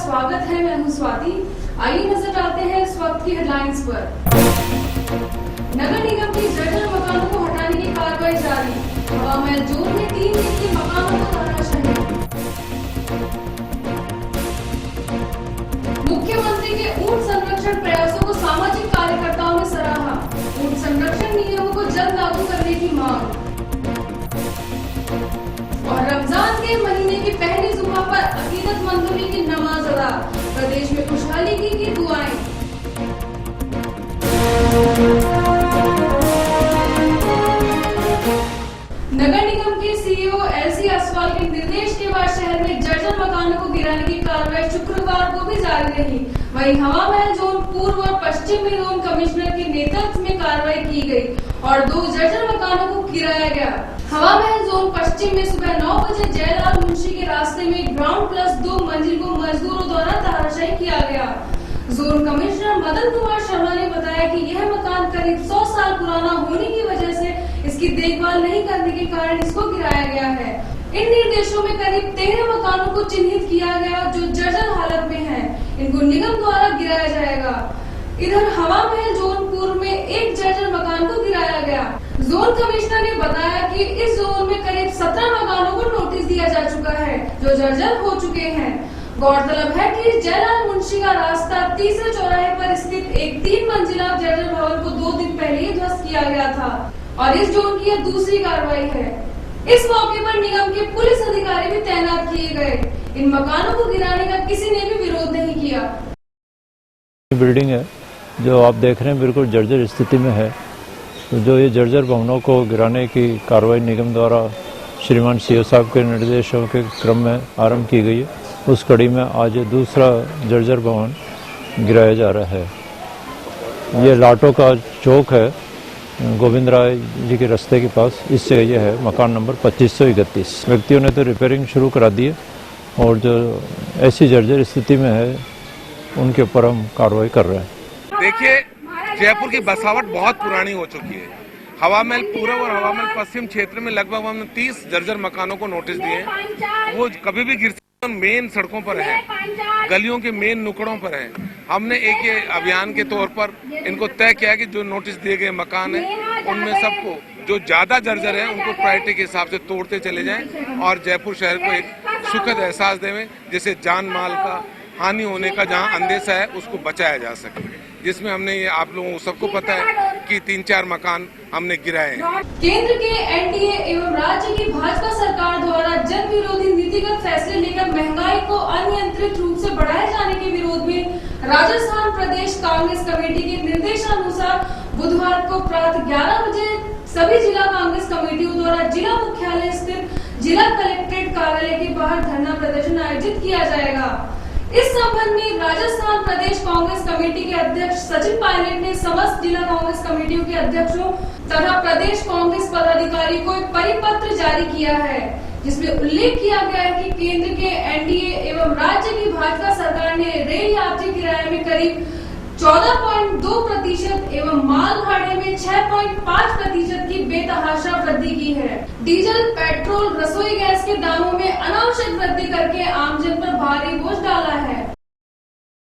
स्वागत है। मैं हूं स्वाति। आइए नजर डालते हैं इस वक्त की हेडलाइंस पर। नगर निगम की जर्जर मकानों को हटाने की कार्रवाई जारी। हवा महल जोन में 3 दिन के मकानों को धराशायी। मुख्यमंत्री के ऊंट संरक्षण प्रयासों को सामाजिक कार्यकर्ताओं ने सराहा। ऊंट संरक्षण नियमों को जल्द लागू करने की मांग। और रमजान के महीने की पहली जुमा पर अकीदतमंदों ने की नमाज अदा। प्रदेश में खुशहाली की दुआएं। नगर निगम के सीईओ एलसी असवाल के निर्देश के बाद शहर में जर्जर मकानों को गिराने की कार्रवाई शुक्रवार को भी जारी रही। वहीं हवा महल जोन पूर्व और पश्चिम में जोन कमिश्नर के नेतृत्व में कार्रवाई की गई और 2 जर्जर मकानों को गिराया गया। हवा महल जोन पश्चिम में सुबह 9 बजे जयलाल मुंशी के रास्ते में ग्राउंड प्लस 2 मंजिल को मजदूरों द्वारा तहशाई किया गया। जोन कमिश्नर मदन कुमार शर्मा ने बताया कि यह मकान करीब 100 साल पुराना होने की वजह से इसकी देखभाल नहीं करने के कारण इसको गिराया गया है। इन निर्देशों में करीब 13 मकानों को चिन्हित किया गया जो जर्जर हालत में है। इनको निगम द्वारा गिराया जाएगा। इधर हवा महल जोन पूर्व में एक जर्जर मकान को गिराया गया। जोन कमिश्नर ने बताया कि इस जोन में करीब 17 मकानों को नोटिस दिया जा चुका है जो जर्जर हो चुके हैं। गौरतलब है कि जयलाल मुंशी का रास्ता तीसरे चौराहे पर स्थित एक 3 मंजिला जर्जर भवन को 2 दिन पहले ही ध्वस्त किया गया था और इस जोन की यह दूसरी कार्रवाई है। इस मौके पर निगम के पुलिस अधिकारी भी तैनात किए गए। इन मकानों को गिराने का किसी ने भी विरोध नहीं किया। बिल्डिंग है जो आप देख रहे हैं बिल्कुल जर्जर स्थिति में है। तो जो ये जर्जर भवनों को गिराने की कार्रवाई निगम द्वारा श्रीमान सीओ साहब के निर्देशों के क्रम में आरंभ की गई है, उस कड़ी में आज दूसरा जर्जर भवन गिराया जा रहा है। ये लाटो का चौक है, गोविंद राय जी के रास्ते के पास, इससे ये है मकान नंबर 2531। व्यक्तियों ने तो रिपेयरिंग शुरू करा दी है और जो ऐसी जर्जर स्थिति में है उनके ऊपर हम कार्रवाई कर रहे हैं। देखिए, जयपुर की बसावट बहुत पुरानी हो चुकी है। हवा महल पूर्व और हवा महल पश्चिम क्षेत्र में लगभग हमने 30 जर्जर मकानों को नोटिस दिए हैं। वो कभी भी गिर सकते, मेन सड़कों पर है, गलियों के मेन नुकड़ों पर है। हमने एक ये अभियान के तौर पर इनको तय किया कि जो नोटिस दिए गए मकान है उनमें सबको जो ज्यादा जर्जर है उनको प्रायोरिटी के हिसाब से तोड़ते चले जाएं और जयपुर शहर को एक सुखद एहसास देवें, जिससे जान माल का हानि होने का जहां अंदेशा है उसको बचाया जा सके। जिसमें हमने ये आप लोगों को सबको पता है कि 3-4 मकान हमने गिराए हैं। केंद्र के एनडीए एवं राज्य की भाजपा सरकार द्वारा जन विरोधी नीतिगत फैसले लेकर महंगाई को अनियंत्रित रूप से बढ़ाए जाने के विरोध में राजस्थान प्रदेश कांग्रेस कमेटी के निर्देशानुसार बुधवार को प्रातः 11 बजे सभी जिला कांग्रेस कमेटियों द्वारा जिला मुख्यालय स्थित जिला कलेक्ट्रेट कार्यालय के बाहर धरना प्रदर्शन आयोजित किया जाएगा। इस संबंध में राजस्थान प्रदेश कांग्रेस कमेटी के अध्यक्ष सचिन पायलट ने समस्त जिला कांग्रेस कमेटियों के अध्यक्षों तथा प्रदेश कांग्रेस पदाधिकारी को एक परिपत्र जारी किया है, जिसमें उल्लेख किया गया है कि केंद्र के एनडीए एवं राज्य की भाजपा सरकार ने रेल यात्री किराए में करीब 14.2% एवं माल भाड़े में 6.5% की बेतहाशा वृद्धि की है। डीजल, पेट्रोल, रसोई गैस के दामों में अनावश्यक वृद्धि करके आमजन पर भारी बोझ डाला है।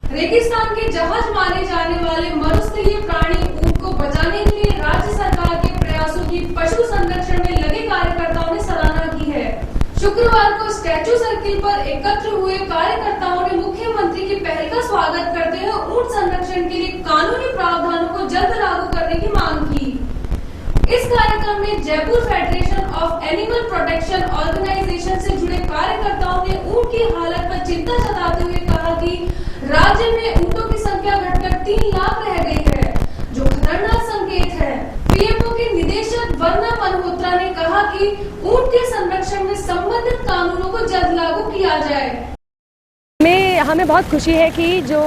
रेगिस्तान के जहाज माने जाने वाले मरुस्थलीय प्राणी ऊंट को बचाने के लिए राज्य सरकार के प्रयासों की पशु संरक्षण में लगे कार्यकर्ताओं ने सराहना की है। शुक्रवार को स्टैचू सर्किल पर एकत्र हुए कार्यकर्ताओं ने मुख्यमंत्री की पहल का स्वागत करते हुए ऊंट संरक्षण के लिए कानूनी प्रावधानों को जल्द लागू करने की मांग की। इस कार्यक्रम में Jaipur federation of animal protection organisation से जुड़े कार्यकर्ताओं ने ऊंट की हालत पर चिंता जताते हुए कहा कि राज्य में ऊंटों की संख्या घटकर 3 लाख रह गई है, जो खतरनाक संकेत है। पीएमओ के निदेशक वर्णा मल्होत्रा ने कहा कि ऊंट के संरक्षण में संबंधित कानूनों को जल्द लागू किया जाए। हमें बहुत खुशी है कि जो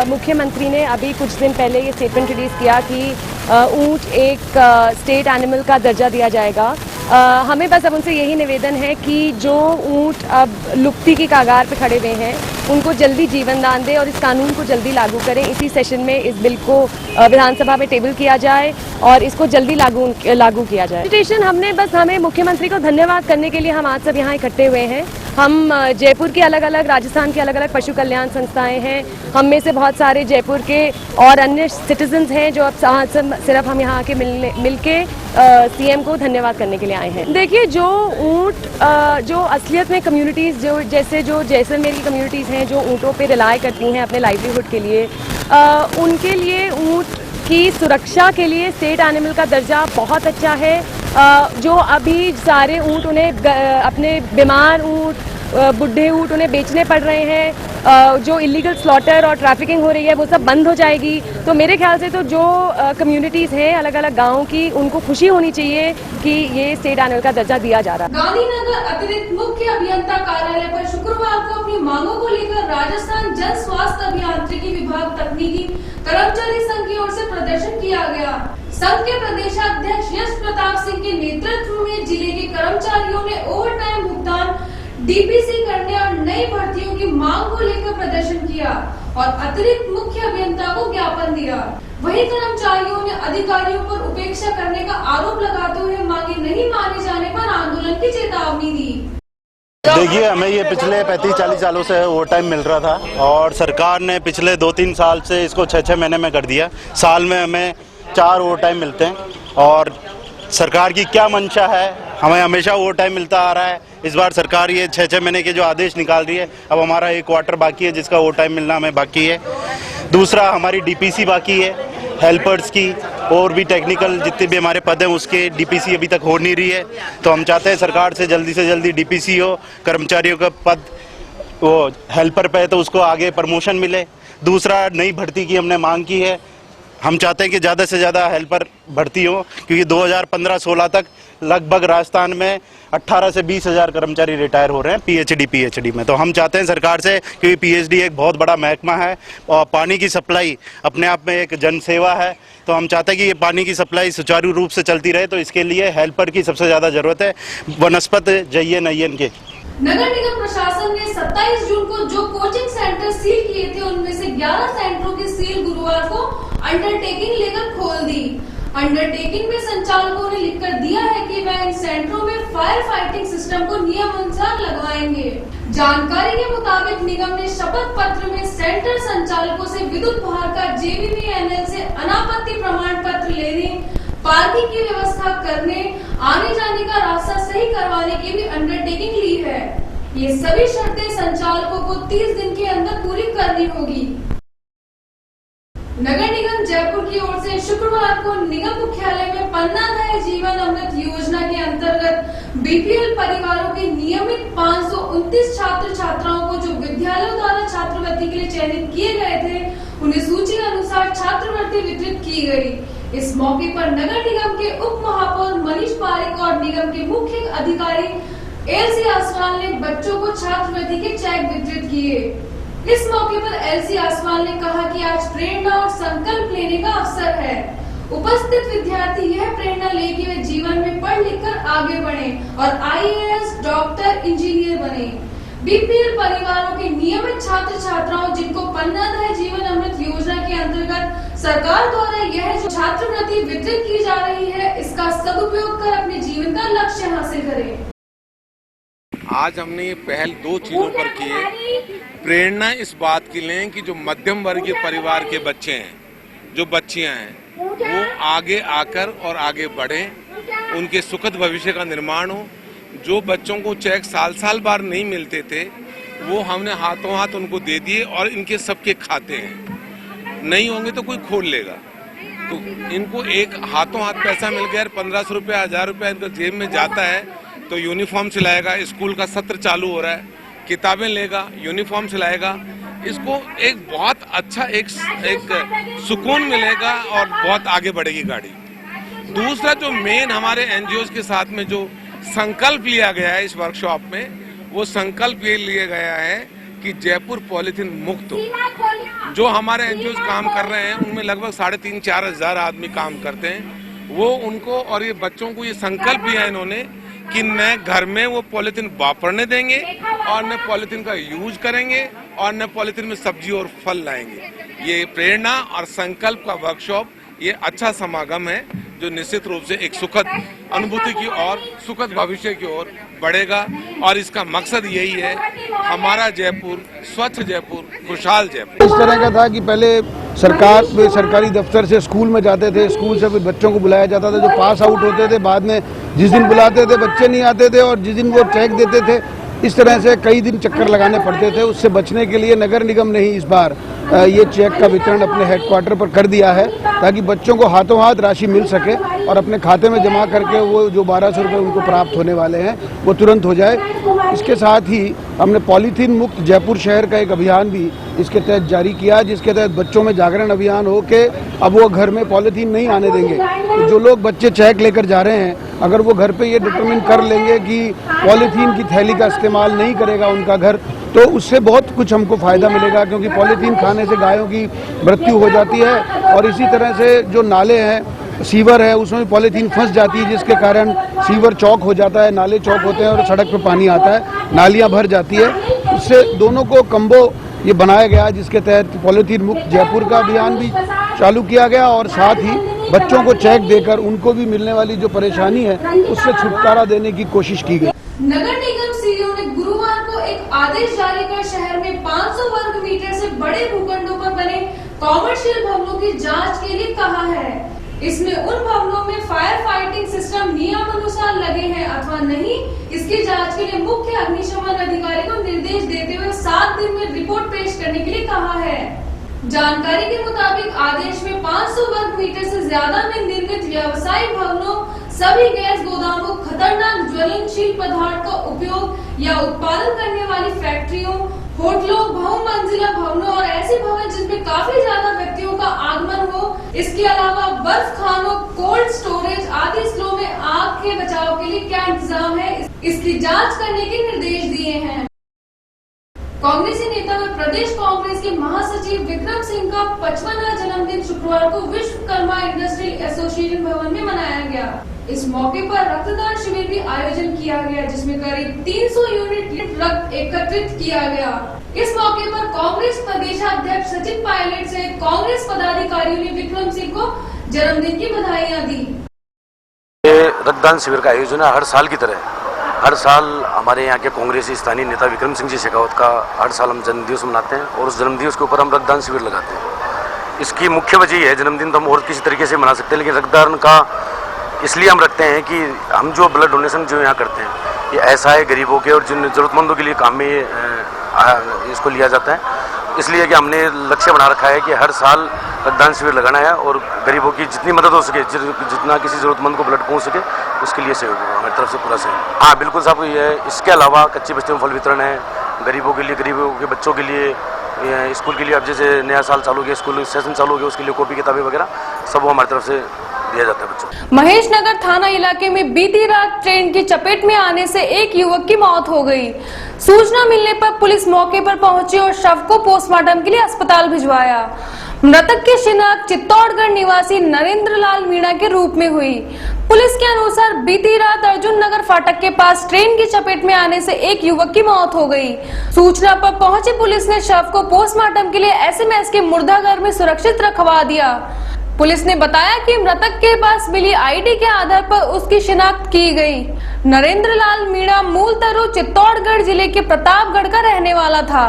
मुख्यमंत्री ने अभी कुछ दिन पहले ये स्टेटमेंट रिलीज किया कि ऊंट एक स्टेट एनिमल का दर्जा दिया जाएगा। हमें बस अब उनसे यही निवेदन है कि जो ऊंट अब लुप्ति की कगार पे खड़े हुए हैं उनको जल्दी जीवन दान दे और इस कानून को जल्दी लागू करें। इसी सेशन में इस बिल को विधानसभा में टेबल किया जाए और इसको जल्दी लागू किया जाए। हमें मुख्यमंत्री को धन्यवाद करने के लिए हम आज सब यहाँ इकट्ठे हुए हैं हम जयपुर के अलग अलग, राजस्थान के अलग अलग पशु कल्याण संस्थाएं हैं। हम में से बहुत सारे जयपुर के और अन्य सिटीजन्स हैं जो अब सिर्फ हम यहाँ आके मिलके सीएम को धन्यवाद करने के लिए आए हैं। देखिए, जो ऊँट जो असलियत में कम्युनिटीज़ जो जैसलमेर की कम्युनिटीज़ हैं जो ऊँटों पे रिलाय करती हैं अपने लाइवलीहुड के लिए, उनके लिए ऊँट की सुरक्षा के लिए स्टेट एनिमल का दर्जा बहुत अच्छा है। जो अभी सारे ऊँट उन्हें अपने बीमार ऊँट, बुढ़े ऊँट उन्हें बेचने पड़ रहे हैं, जो इलीगल स्लॉटर और ट्रैफिकिंग हो रही है वो सब बंद हो जाएगी। तो मेरे ख्याल से तो जो कम्युनिटीज़ हैं अलग अलग गाँव की, उनको खुशी होनी चाहिए कि ये स्टेट एनिमल का दर्जा दिया जा रहा है। गांधीनगर अतिरिक्त मुख्य अभियंता कार्यालय पर शुक्रवार को अपनी मांगों को लेकर राजस्थान जन स्वास्थ्य अभियांत्रिकी विभाग तकनीकी कर्मचारी संघ की ओर से प्रदर्शन किया गया। संघ के प्रदेशाध्यक्ष यश प्रताप सिंह के नेतृत्व में जिले के कर्मचारियों ने ओवरटाइम भुगतान डीपीसी करने और नई भर्तियों की मांग को लेकर प्रदर्शन किया और अतिरिक्त मुख्य अभियंता को ज्ञापन दिया। वहीं कर्मचारियों ने अधिकारियों पर उपेक्षा करने का आरोप लगाते हुए मांगे नहीं माने जाने पर आंदोलन की चेतावनी दी। देखिए, हमें ये पिछले 35-40 सालों से ओवर टाइम मिल रहा था और सरकार ने पिछले 2-3 साल से इसको 6-6 महीने में कर दिया। साल में हमें 4 ओवर टाइम मिलते हैं और सरकार की क्या मंशा है, हमें हमेशा ओवर टाइम मिलता आ रहा है। इस बार सरकार ये 6-6 महीने के जो आदेश निकाल रही है, अब हमारा 1 क्वार्टर बाकी है जिसका ओवर टाइम मिलना हमें बाकी है। दूसरा, हमारी डीपीसी बाकी है, हेल्पर्स की और भी टेक्निकल जितने भी हमारे पद हैं उसके डीपीसी अभी तक हो नहीं रही है। तो हम चाहते हैं सरकार से जल्दी डीपीसी हो, कर्मचारियों का पद वो हेल्पर पे है तो उसको आगे प्रमोशन मिले। दूसरा, नई भर्ती की हमने मांग की है। हम चाहते हैं कि ज़्यादा से ज़्यादा हेल्पर भर्ती हो, क्योंकि 2015-16 तक लगभग राजस्थान में 18 से 20 हज़ार कर्मचारी रिटायर हो रहे हैं पीएचडी में। तो हम चाहते हैं सरकार से, क्योंकि पीएचडी एक बहुत बड़ा महकमा है और पानी की सप्लाई अपने आप में एक जन सेवा है, तो हम चाहते हैं कि ये पानी की सप्लाई सुचारू रूप से चलती रहे। तो इसके लिए हेल्पर की सबसे ज़्यादा ज़रूरत है, वनस्पत जय्य नयन के। नगर निगम प्रशासन ने 27 जून को जो कोचिंग सेंटर सील किए थे उनमें से 11 सेंटरों की सील गुरुवार को अंडरटेकिंग लेकर खोल दी। अंडरटेकिंग में संचालकों ने लिखकर दिया है कि वह इन सेंटरों में फायर फाइटिंग सिस्टम को नियमानुसार लगवाएंगे। जानकारी के मुताबिक निगम ने शपथ पत्र में सेंटर संचालकों से विद्युत भार का JVVNL से अनापत्ति प्रमाण पत्र लेने, पार्किंग की व्यवस्था करने, आने जाने का रास्ता सही करवाने की भी अंडरटेकिंग ली है। ये सभी शर्तें संचालकों को 30 दिन के अंदर पूरी करनी होगी। नगर निगम जयपुर की ओर से शुक्रवार को निगम मुख्यालय में पन्नाधाय जीवन अमृत योजना के अंतर्गत बीपीएल परिवारों के नियमित 529 छात्र छात्राओं को जो विद्यालयों द्वारा छात्रवृत्ति के लिए चयनित किए गए थे, उन्हें सूची अनुसार छात्रवृत्ति वितरित की गई। इस मौके पर नगर निगम के उप महापौर मनीष पारिक और निगम के मुख्य अधिकारी LC आसवाल ने बच्चों को छात्रवृत्ति के चेक वितरित किए। इस मौके पर LC आसवाल ने कहा कि आज प्रेरणा और संकल्प लेने का अवसर है। उपस्थित विद्यार्थी यह प्रेरणा ले कि वे जीवन में पढ़ लिख कर आगे बढ़े और IAS, डॉक्टर, इंजीनियर बने। बीपीएल परिवारों के नियमित छात्र छात्राओं जिनको पन्नाधाय जीवन अमृत योजना के अंतर्गत सरकार द्वारा यह जो छात्रवृत्ति वितरित की जा रही है, इसका सदुपयोग कर अपने जीवन का लक्ष्य हासिल करें। आज हमने ये पहल 2 चीजों पर की है। प्रेरणा इस बात की लें कि जो मध्यम वर्गीय परिवार के बच्चे हैं, जो बच्चियां हैं, वो आगे आकर और आगे बढ़ें, उनके सुखद भविष्य का निर्माण हो। जो बच्चों को चेक साल बार नहीं मिलते थे, वो हमने हाथों हाथ उनको दे दिए और इनके सबके खाते हैं। नहीं होंगे तो कोई खोल लेगा, तो इनको एक हाथों हाथ पैसा मिल गया। 1500 रुपया, 1000 रुपया इनका जेब में जाता है तो यूनिफॉर्म सिलाएगा। स्कूल का सत्र चालू हो रहा है, किताबें लेगा, यूनिफॉर्म सिलाएगा। इसको एक बहुत अच्छा एक सुकून मिलेगा और बहुत आगे बढ़ेगी गाड़ी। दूसरा, जो मेन हमारे एनजीओ के साथ में जो संकल्प लिया गया है इस वर्कशॉप में, वो संकल्प ये लिया गया है कि जयपुर पॉलीथीन मुक्त हो। जो हमारे एनजीओ काम कर रहे हैं उनमें लगभग 3,500-4 हज़ार आदमी काम करते हैं। वो उनको और ये बच्चों को ये संकल्प लिया इन्होंने कि न घर में वो पॉलीथीन वापरने देंगे और न पॉलीथीन का यूज करेंगे और न पॉलीथीन में सब्जी और फल लाएंगे। ये प्रेरणा और संकल्प का वर्कशॉप ये अच्छा समागम है। जो निश्चित रूप से एक सुखद अनुभूति की ओर, सुखद भविष्य की ओर बढ़ेगा। और इसका मकसद यही है, हमारा जयपुर स्वच्छ जयपुर, खुशहाल जयपुर। इस तरह का था कि पहले सरकारी दफ्तर से स्कूल में जाते थे, स्कूल से फिर बच्चों को बुलाया जाता था, जो पास आउट होते थे बाद में जिस दिन बुलाते थे बच्चे नहीं आते थे, और जिस दिन वो चेक देते थे इस तरह से कई दिन चक्कर लगाने पड़ते थे। उससे बचने के लिए नगर निगम ने ही इस बार ये चेक का वितरण अपने हेडक्वार्टर पर कर दिया है, ताकि बच्चों को हाथों हाथ राशि मिल सके और अपने खाते में जमा करके वो जो 1200 रुपये उनको प्राप्त होने वाले हैं वो तुरंत हो जाए। इसके साथ ही हमने पॉलीथीन मुक्त जयपुर शहर का एक अभियान भी इसके तहत जारी किया, जिसके तहत बच्चों में जागरण अभियान हो के अब वो घर में पॉलीथीन नहीं आने देंगे। तो जो लोग बच्चे चेक लेकर जा रहे हैं, अगर वो घर पे ये डिटरमिन कर लेंगे कि पॉलीथीन की थैली का इस्तेमाल नहीं करेगा उनका घर, तो उससे बहुत कुछ हमको फायदा मिलेगा, क्योंकि पॉलीथीन खाने से गायों की मृत्यु हो जाती है। और इसी तरह से जो नाले हैं, सीवर है, उसमें पॉलीथीन फंस जाती है, जिसके कारण सीवर चौक हो जाता है, नाले चौक होते हैं और सड़क पे पानी आता है, नालियां भर जाती है। उससे दोनों को कम्बो ये बनाया गया, जिसके तहत पॉलीथीन मुक्त जयपुर का अभियान भी चालू किया गया, और साथ ही बच्चों को चेक देकर उनको भी मिलने वाली जो परेशानी है उससे छुटकारा देने की कोशिश की गई। नगर निगम सीईओ ने गुरुवार को एक आदेश जारी कर शहर में 500 वर्ग मीटर से बड़े भूखंडों पर बने कॉमर्शियल भवनों की जांच के लिए कहा है। इसमें उन भवनों में फायर फाइटिंग सिस्टम नियमानुसार लगे हैं अथवा नहीं, इसकी जांच के लिए मुख्य अग्निशमन अधिकारी को निर्देश देते हुए 7 दिन में रिपोर्ट पेश करने के लिए कहा है। जानकारी के मुताबिक आदेश में 500 वर्ग मीटर से ज्यादा में निर्मित व्यवसायिक भवनों, सभी गैस गोदामों, खतरनाक ज्वलनशील पदार्थ का उपयोग या उत्पादन करने वाली फैक्ट्रियों, होटलों, बहुमंजिला भवनों और ऐसे भवन जिनमें काफी ज्यादा व्यक्तियों का आगमन हो, इसके अलावा बर्फ खानों, कोल्ड स्टोरेज आदि स्थलों में आग के बचाव के लिए क्या इंतजाम है, इसकी जांच करने के निर्देश दिए हैं। कांग्रेसी नेता व प्रदेश कांग्रेस के महासचिव विक्रम सिंह का 55वां जन्मदिन शुक्रवार को विश्वकर्मा इंडस्ट्रियल एसोसिएशन भवन में मनाया गया। इस मौके पर रक्तदान शिविर भी आयोजन किया गया, जिसमें करीब 300 यूनिट रक्त एकत्रित किया गया। इस मौके पर कांग्रेस प्रदेशाध्यक्ष सचिन पायलट से कांग्रेस पदाधिकारियों ने विक्रम सिंह को जन्मदिन की बधाइयां दी। ये रक्तदान शिविर का आयोजन है हर साल की तरह। हर साल हमारे यहाँ के कांग्रेसी स्थानीय नेता विक्रम सिंह जी शेखावत का हर साल हम जन्मदिवस मनाते हैं, और उस जन्मदिवस के ऊपर हम रक्तदान शिविर लगाते हैं। इसकी मुख्य वजह ये है, जन्मदिन तो हम और किसी तरीके से मना सकते हैं, लेकिन रक्तदान का इसलिए हम रखते हैं कि हम जो ब्लड डोनेशन जो यहाँ करते हैं ये ऐसा है गरीबों के और जिन ज़रूरतमंदों के लिए काम में इसको लिया जाता है। इसलिए कि हमने लक्ष्य बना रखा है कि हर साल रक्तदान शिविर लगाना है और गरीबों की जितनी मदद हो सके, जितना किसी ज़रूरतमंद को ब्लड पहुँच सके, उसके लिए सहयोग होगा हमारी तरफ से पूरा सहयोग। हाँ बिल्कुल साहब, ये इसके अलावा कच्ची बस्तियों में फल वितरण है गरीबों के लिए, गरीबों के बच्चों के लिए, स्कूल के लिए। अब जैसे नया साल चालू हो गया, स्कूल सेशन चालू हो गया, उसके लिए कॉपी किताबें वगैरह सब वो हमारी तरफ से दिया जाता है बच्चों। महेश नगर थाना इलाके में बीती रात ट्रेन की चपेट में आने से एक युवक की मौत हो गई। सूचना मिलने पर पुलिस मौके पर पहुंची और शव को पोस्टमार्टम के लिए अस्पताल भिजवाया। मृतक की शिनाख्त चित्तौड़गढ़ निवासी नरेंद्र लाल मीणा के रूप में हुई। पुलिस के अनुसार बीती रात अर्जुन नगर फाटक के पास ट्रेन की चपेट में आने से एक युवक की मौत हो गई। सूचना पर पहुंची पुलिस ने शव को पोस्टमार्टम के लिए एसएमएस के मुर्दाघर में सुरक्षित रखवा दिया। पुलिस ने बताया कि मृतक के पास मिली आईडी के आधार पर उसकी शिनाख्त की गई। नरेंद्र लाल मीणा मूलतः चित्तौड़गढ़ जिले के प्रतापगढ़ का रहने वाला था।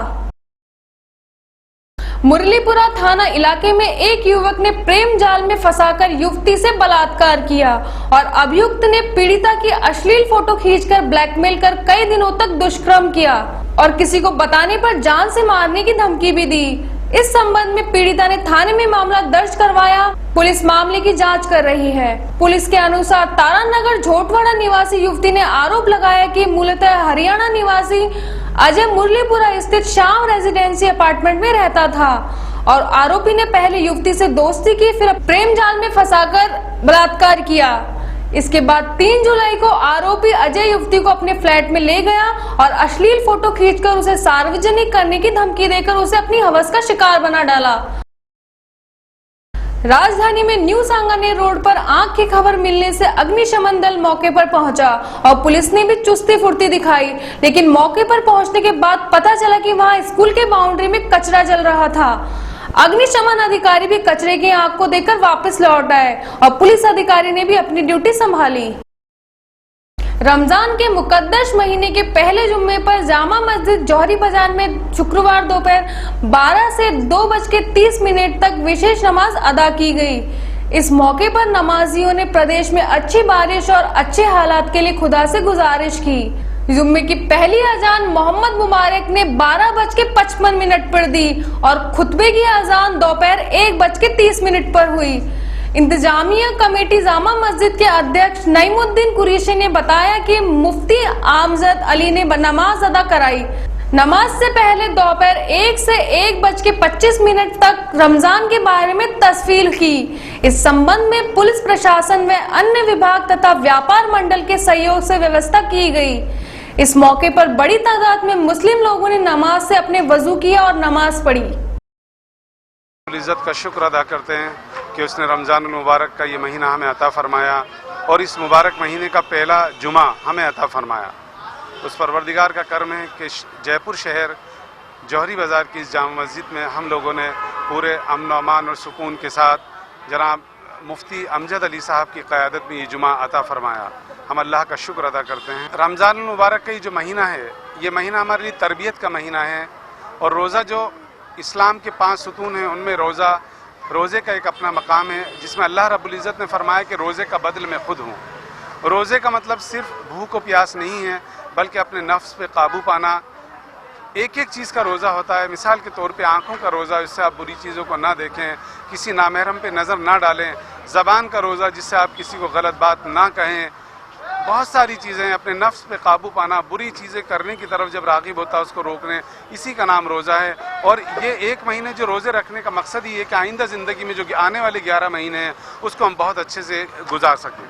मुरलीपुरा थाना इलाके में एक युवक ने प्रेम जाल में फंसाकर युवती से बलात्कार किया और अभियुक्त ने पीड़िता की अश्लील फोटो खींचकर ब्लैकमेल कर कई दिनों तक दुष्कर्म किया और किसी को बताने पर जान से मारने की धमकी भी दी। इस संबंध में पीड़िता ने थाने में मामला दर्ज करवाया। पुलिस मामले की जांच कर रही है। पुलिस के अनुसार तारानगर झोटवाड़ा निवासी युवती ने आरोप लगाया कि मूलतः हरियाणा निवासी अजय मुरलीपुरा स्थित श्याम रेजिडेंसी अपार्टमेंट में रहता था और आरोपी ने पहले युवती से दोस्ती की, फिर प्रेम जाल में फंसाकर बलात्कार किया। इसके बाद 3 जुलाई को आरोपी अजय युवती को अपने फ्लैट में ले गया और अश्लील फोटो खींचकर उसे सार्वजनिक करने की धमकी देकर उसे अपनी हवस का शिकार बना डाला। राजधानी में न्यू सांगानेर रोड पर आग की खबर मिलने से अग्निशमन दल मौके पर पहुंचा और पुलिस ने भी चुस्ती फुर्ती दिखाई, लेकिन मौके पर पहुंचने के बाद पता चला कि वहां स्कूल के बाउंड्री में कचरा जल रहा था। अग्निशमन अधिकारी भी कचरे की आग को देखकर वापस लौट आए और पुलिस अधिकारी ने भी अपनी ड्यूटी संभाली। रमजान के मुकद्दस महीने के पहले जुम्मे पर जामा मस्जिद जौहरी बाजार में शुक्रवार दोपहर 12 से 2:30 तक विशेष नमाज अदा की गई। इस मौके पर नमाजियों ने प्रदेश में अच्छी बारिश और अच्छे हालात के लिए खुदा से गुजारिश की। जुम्मे की पहली अजान मोहम्मद मुबारक ने 12:55 पर दी और खुतबे की अजान दोपहर 1:30 पर हुई। इंतजामिया कमेटी जामा मस्जिद के अध्यक्ष नईमुद्दीन कुरैशी ने बताया कि मुफ्ती आमजद अली ने नमाज अदा कराई। नमाज से पहले दोपहर 1 से 1:25 तक रमजान के बारे में तस्वीर की। इस संबंध में पुलिस प्रशासन व अन्य विभाग तथा व्यापार मंडल के सहयोग से व्यवस्था की गई। इस मौके पर बड़ी तादाद में मुस्लिम लोगों ने नमाज से अपने वजू किया और नमाज पढ़ी। इज्जत का शुक्र अदा करते हैं कि उसने रमजान मुबारक का ये महीना हमें अता फरमाया और इस मुबारक महीने का पहला जुमा हमें अता फरमाया। उस परवरदिगार का कर्म है कि जयपुर शहर जौहरी बाज़ार की इस जामा मस्जिद में हम लोगों ने पूरे अमन अमान और सुकून के साथ जनाब मुफ्ती अमजद अली साहब की क़यादत में ये जुमा अता फरमाया। हम अल्लाह का शुक्र अदा करते हैं। रमजान मुबारक का ये जो महीना है, ये महीना हमारे लिए तरबियत का महीना है और रोज़ा जो इस्लाम के 5 सुतून हैं उनमें रोज़े का एक अपना मकाम है, जिसमें अल्लाह रब्बुल इज़्ज़त ने फरमाया कि रोज़े का बदल मैं खुद हूँ। रोज़े का मतलब सिर्फ भूख और प्यास नहीं है, बल्कि अपने नफ्स पे काबू पाना। एक एक चीज़ का रोज़ा होता है। मिसाल के तौर पे आँखों का रोज़ा, जिससे आप बुरी चीज़ों को ना देखें, किसी नामहरम पे नज़र ना डालें। ज़बान का रोज़ा, जिससे आप किसी को गलत बात ना कहें। बहुत सारी चीज़ें, अपने नफ्स पे काबू पाना, बुरी चीज़ें करने की तरफ जब राग़िब होता है उसको रोकने, इसी का नाम रोज़ा है। और ये एक महीने जो रोज़े रखने का मकसद ही है कि आइंदा ज़िंदगी में जो आने वाले 11 महीने हैं उसको हम बहुत अच्छे से गुजार सकें।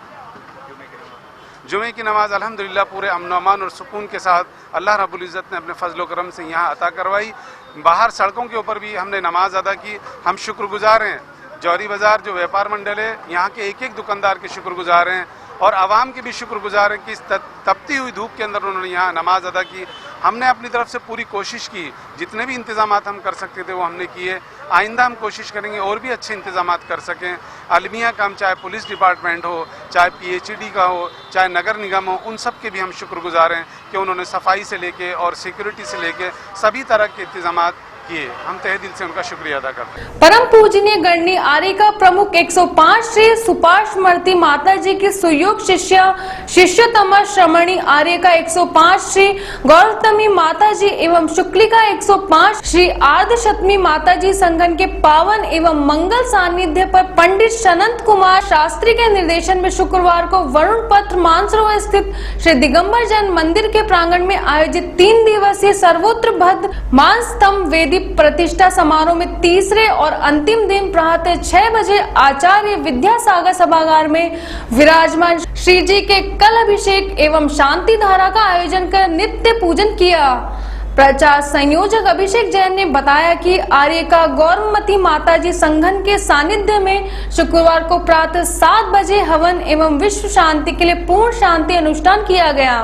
जुमे की नमाज अल्हम्दुलिल्लाह पूरे अमन अमान और सुकून के साथ अल्लाह रब्बुल इज़्ज़त ने अपने फजल व करम से यहाँ अता करवाई। बाहर सड़कों के ऊपर भी हमने नमाज अदा की। हम शुक्रगुजार हैं। जौहरी बाज़ार जो व्यापार मंडल है, यहाँ के एक एक दुकानदार के शुक्रगुजार हैं और आवाम के भी शुक्रगुजार हैं कि इस तपती हुई धूप के अंदर उन्होंने यहाँ नमाज अदा की। हमने अपनी तरफ से पूरी कोशिश की, जितने भी इंतज़ामात हम कर सकते थे वो हमने किए। आइंदा हम कोशिश करेंगे और भी अच्छे इंतज़ामात कर सकें। अलमिया काम, चाहे पुलिस डिपार्टमेंट हो, चाहे PHD का हो, चाहे नगर निगम हो, उन सब के भी हम शुक्रगुजार हैं कि उन्होंने सफाई से लेके और सिक्योरिटी से लेके सभी तरह के इंतज़ामात किए। हम तहे दिल से उनका शुक्रिया अदा करते हैं। परम पूजनीय गणनी आर्यका प्रमुख 105 श्री सुपार्श्वमूर्ति माता जी की सुयोग शिष्यतमा श्रमणी आर्यका 105 श्री गौरतमी माता जी एवं शुक्लिका 105 श्री आर्धशतमी माता जी संगठन के पावन एवं मंगल सानिध्य पर पंडित शनंत कुमार शास्त्री के निर्देशन में शुक्रवार को वरुण पत्र मानसरोवर स्थित श्री दिगंबर जैन मंदिर के प्रांगण में आयोजित 3 दिवसीय सर्वोत्तर भद्र मान स्तंभ वेदी प्रतिष्ठा समारोह में तीसरे और अंतिम दिन प्रातः 6 बजे आचार्य विद्यासागर सभागार में विराजमान श्री जी के कल अभिषेक एवं शांति धारा का आयोजन कर नित्य पूजन किया। प्रचार संयोजक अभिषेक जैन ने बताया कि आर्यका गौरवमती माता जी संगठन के सानिध्य में शुक्रवार को प्रातः 7 बजे हवन एवं विश्व शांति के लिए पूर्ण शांति अनुष्ठान किया गया।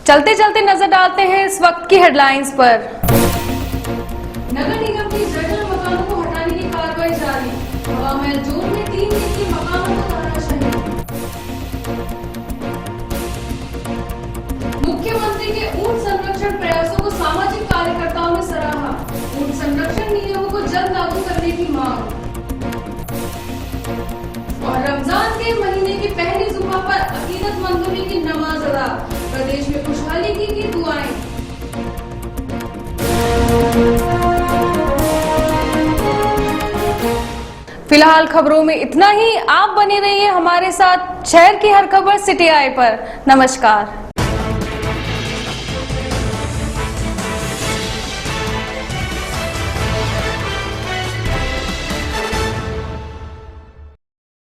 चलते चलते नजर डालते हैं इस वक्त की हेडलाइंस पर। नगर निगम की जर्जर मकानों को हटाने की कार्रवाई जारी। हवा महल जोन में 3 निजी मकानों को धराशायी। मुख्यमंत्री के ऊंट संरक्षण प्रयासों को सामाजिक कार्यकर्ताओं ने सराहा। ऊंट संरक्षण नियमों को जल्द लागू करने की मांग। और रमजान के महीने की पहली जुम्मा पर अकीदतमंदों ने की नमाज अदा। प्रदेश में खुशहाली की दुआएं। फिलहाल खबरों में इतना ही। आप बने रहिए हमारे साथ शहर की हर खबर सिटी आई पर। नमस्कार।